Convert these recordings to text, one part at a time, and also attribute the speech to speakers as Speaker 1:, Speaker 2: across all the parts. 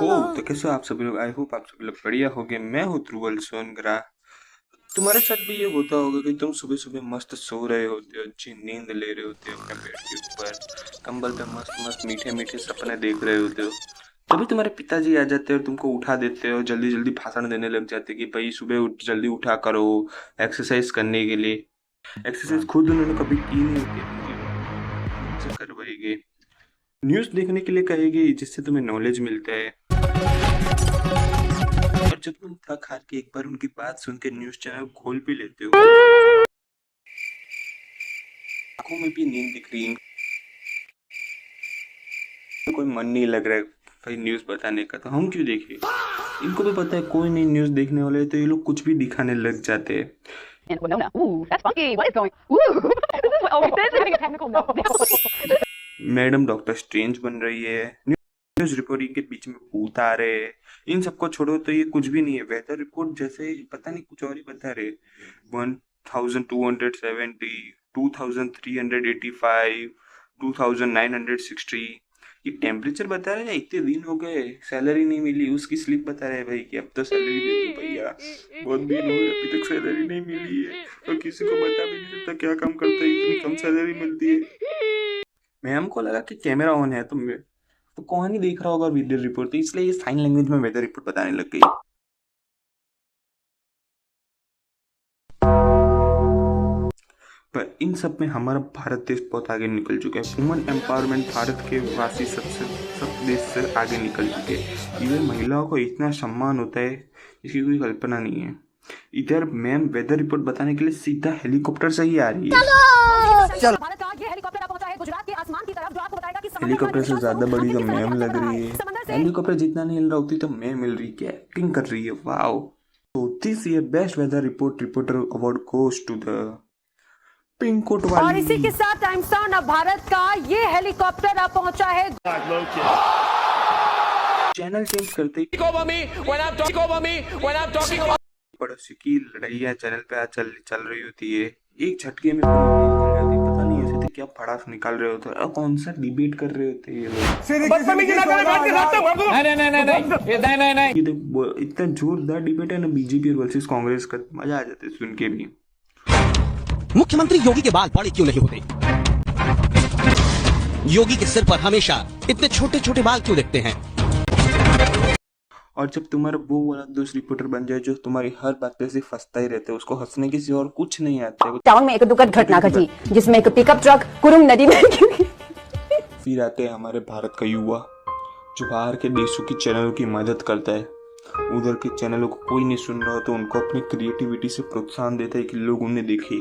Speaker 1: तो कैसे हो आप सभी लोग। आई होप आप सभी लोग बढ़िया होंगे। मैं हूँ ध्रुवल सोनग्रा। तुम्हारे साथ भी ये होता होगा कि तुम सुबह सुबह मस्त सो रहे होते हो, अच्छी नींद ले रहे होते हो अपने बेड के ऊपर, कंबल पे मस्त मस्त मीठे मीठे सपने देख रहे होते हो। तभी तुम्हारे पिताजी आ जाते हैं और तुमको उठा देते हो, जल्दी जल्दी भाषण देने लग जाते कि भाई सुबह उठ जल्दी उठा करो एक्सरसाइज करने के लिए। एक्सरसाइज खुद उन्होंने कभी की नहीं होती है, तुमसे करवाएंगे। न्यूज़ देखने के लिए कहेगी जिससे तुम्हें नॉलेज मिलता है। और जब तुम थक हार के एक बार उनकी बात सुन के न्यूज़ चैनल खोल भी लेते हो, आंखों में भी नींद दिख रही है, कोई मन नहीं लग रहा है भाई न्यूज़ बताने का, तो हम क्यों देखें। इनको भी पता है कोई नहीं न्यूज़ देखने वाले, तो ये लोग कुछ भी दिखाने लग जाते हैं।
Speaker 2: And Winona, ooh, that's funky. What is going? Ooh, this is always this is getting a technical note.
Speaker 1: Madam doctor strange बन रही है, न्यूज़ रिपोर्टिंग के बीच में भूत आ रहे हैं। इन सबको छोड़ो तो ये कुछ भी नहीं है। वेदर रिपोर्ट जैसे पता नहीं कुछ और ही बता रहे। 1270, 2385, 2960 ये टेम्परेचर बता रहे हैं। इतने दिन हो गए सैलरी नहीं मिली, उसकी स्लिप बता रहे हैं भाई कि अब तो सैलरी दे दो भैया, बहुत दिन हो गए अभी तक सैलरी नहीं मिली है। और किसी को बता भी नहीं सकता क्या काम करता है, इतनी कम सैलरी मिलती है। मैम को लगा कि कैमरा ऑन है तो कौन ही देख रहा होगा वीडियो रिपोर्ट, तो इसलिए ये साइन लैंग्वेज में वेदर रिपोर्ट बताने लग गई। पर इन सब में हमारा भारत देश बहुत आगे निकल चुका है। वुमेन एम्पावरमेंट भारत के वासी सब देश से आगे निकल चुके हैं। इधर महिलाओं को इतना सम्मान होता है इसकी कोई कल्पना नहीं है। इधर मैम वेदर रिपोर्ट बताने के लिए सीधा हेलीकॉप्टर से ही आ रही है।
Speaker 2: भारत का ये हेलीकॉप्टर पहुंचा है गुजरात के आसमान की तरफ, जो आपको बताएगा कि
Speaker 1: हेलीकॉप्टर से ज्यादा बड़ी तो मैम लग रही है। हेलीकॉप्टर जितना नहीं हिल रहा होती तो मैम मिल रही, क्या एक्टिंग कर रही है, वाओ। तो this year best weather reporter award goes to the pink coat वाली।
Speaker 2: और इसी के साथ टाइम्स नाउ भारत का ये हेलीकॉप्टर अब पहुंचा है।
Speaker 1: चैनल चेंज करते ही पड़ोसी की लड़ाइयाँ चैनल पे चल रही होती है। एक झटके में पता नहीं ऐसे थे क्या फड़ास निकाल रहे होते हैं, कौन सा डिबेट कर रहे होते हैं ये लोग। इतना जोरदार डिबेट है ना बीजेपी वर्सेस कांग्रेस का, मजा आ जाता है सुन के भी।
Speaker 3: मुख्यमंत्री योगी के बाल बड़े क्यों नहीं होते? योगी के सिर पर हमेशा इतने छोटे छोटे बाल क्यों दिखते हैं?
Speaker 1: और जब तुम्हारा वो वाला दोस्त रिपोर्टर बन जाए जो तुम्हारी हर बात पे सिर्फ हंसता ही रहता है, उसको हंसने की और कुछ नहीं आता है।
Speaker 2: टाउन में एक दुखद घटना घटी जिसमें एक पिकअप ट्रक कुरुंग नदी में
Speaker 1: फिर आते हैं हमारे भारत का युवा जो बाहर के देशों की चैनलों की मदद करता है। उधर के चैनलों को कोई नहीं सुन रहा हो तो उनको अपनी क्रिएटिविटी से प्रोत्साहन देता है कि लोग उन्हें देखें।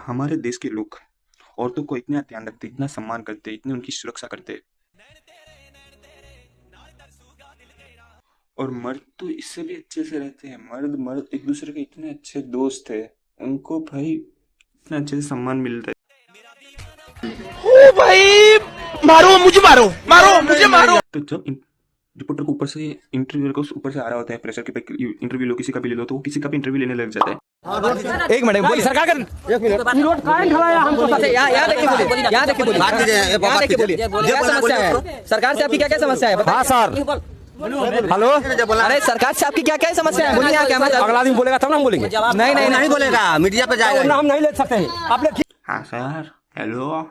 Speaker 1: हमारे देश के लोग औरतों को इतना ध्यान रखते, इतना सम्मान करते, इतनी उनकी सुरक्षा करते। और मर्द तो इससे भी अच्छे से रहते हैं। मर्द एक दूसरे के इतने अच्छे दोस्त है, उनको भाई इतना अच्छे से सम्मान मिलता है।
Speaker 3: ओ भाई मारो मुझे, मारो मुझे मारो।
Speaker 1: तो जब रिपोर्टर को ऊपर से इंटरव्यू को ऊपर से आ रहा होता है प्रेशर के, इंटरव्यू लो किसी का भी ले लो, तो वो किसी का भी इंटरव्यू लेने लग जाता है।
Speaker 3: एक मिनट बोलिए सरकार कर, एक मिनट रोड काहे खड़ा है हमको यहाँ देखिए बोलिए, यहाँ देखिए बोलिए, बात कीजिए, क्या समस्या है? सरकार से आपकी क्या क्या समस्या है? हाँ सर हेलो, अरे सरकार से आपकी क्या क्या समस्या है बोलिए। क्या अगला आदमी बोलेगा तब ना हम बोलेंगे। नहीं बोलेगा, मीडिया पे जाएगा, हम नहीं ले सकते हैं आपने।
Speaker 1: हाँ सर हेलो,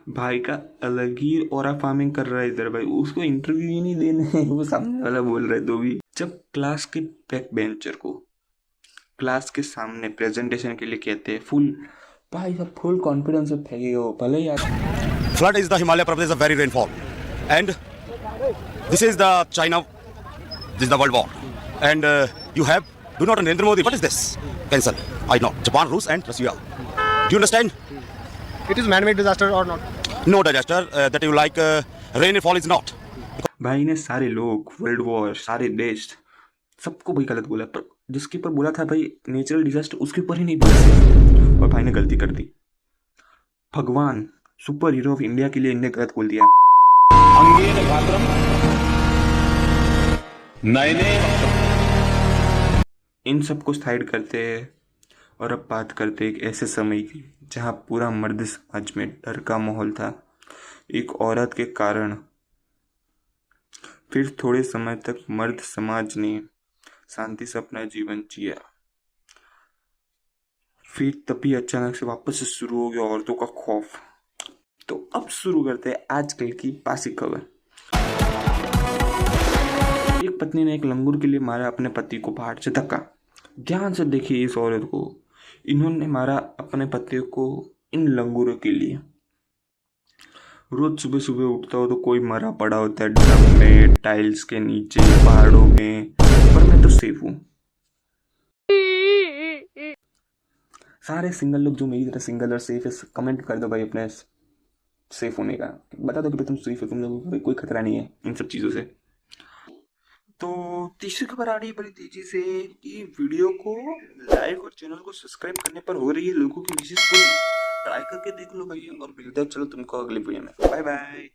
Speaker 1: भाई का अलग ही ऑरा फार्मिंग कर रहा है इधर भाई, उसको इंटरव्यू ही नहीं देने वो सामने वाला बोल रहा है। तो भी जब क्लास के बैक बेंचर को क्लास के सामने प्रेजेंटेशन के लिए कहते हैं फुल भाई सब फुल कॉन्फिडेंस से फेंके हो भले यार।
Speaker 4: Flood is the Himalaya Pradesh of very rainfall, and this is the China, this is the world war, and you have do not Narendra Modi. What is this? Cancel. I know Japan, Russia, and Russia. Do you understand?
Speaker 5: It is man-made disaster or not?
Speaker 4: No disaster that you like. Rainfall is not.
Speaker 1: भाई ने सारे लोग world war सारे देश सबको भाई गलत बोला, पर जिसके ऊपर बोला था भाई नेचुरल डिजास्टर उसके ऊपर ही नहीं बोला, और भाई ने गलती कर दी। भगवान सुपर हीरो ऑफ इंडिया के लिए इनने गलत बोल दिया। इन सबको साइड करते हैं और अब बात करते एक ऐसे समय की जहां पूरा मर्द समाज में डर का माहौल था। एक औरत के कारण फिर थोड़े समय तक मर्द समाज ने शांति से अपना जीवन जिया। फिर तभी अचानक से वापस से शुरू हो गया औरतों का खौफ। तो अब शुरू करते हैं आजकल की बासी खबर। एक पत्नी ने एक लंगूर के लिए मारा अपने पति को पहाड़ से धक्का। ध्यान से देखिए इस औरत को, इन्होंने मारा अपने पति को इन लंगूरों के लिए। रोज सुबह सुबह उठता हो तो कोई मरा पड़ा होता है, ड्रम में, टाइल्स के नीचे, पहाड़ों में, पर मैं तो सेफ हूँ। सारे सिंगल लोग जो मेरी तरह सिंगल और सेफ है, कमेंट कर दो भाई अपने सेफ होने का, बता दो कि भाई तुम सेफ हो, तुम लोगों को कोई खतरा नहीं है इन सब चीज़ों से। तो तीसरी खबर आ रही है बड़ी तेजी से कि वीडियो को लाइक और चैनल को सब्सक्राइब करने पर हो रही है लोगों की विशेष पूरी। ट्राई करके देख लो भैया और मिलते हैं चलो तुमको अगली वीडियो में। Bye bye.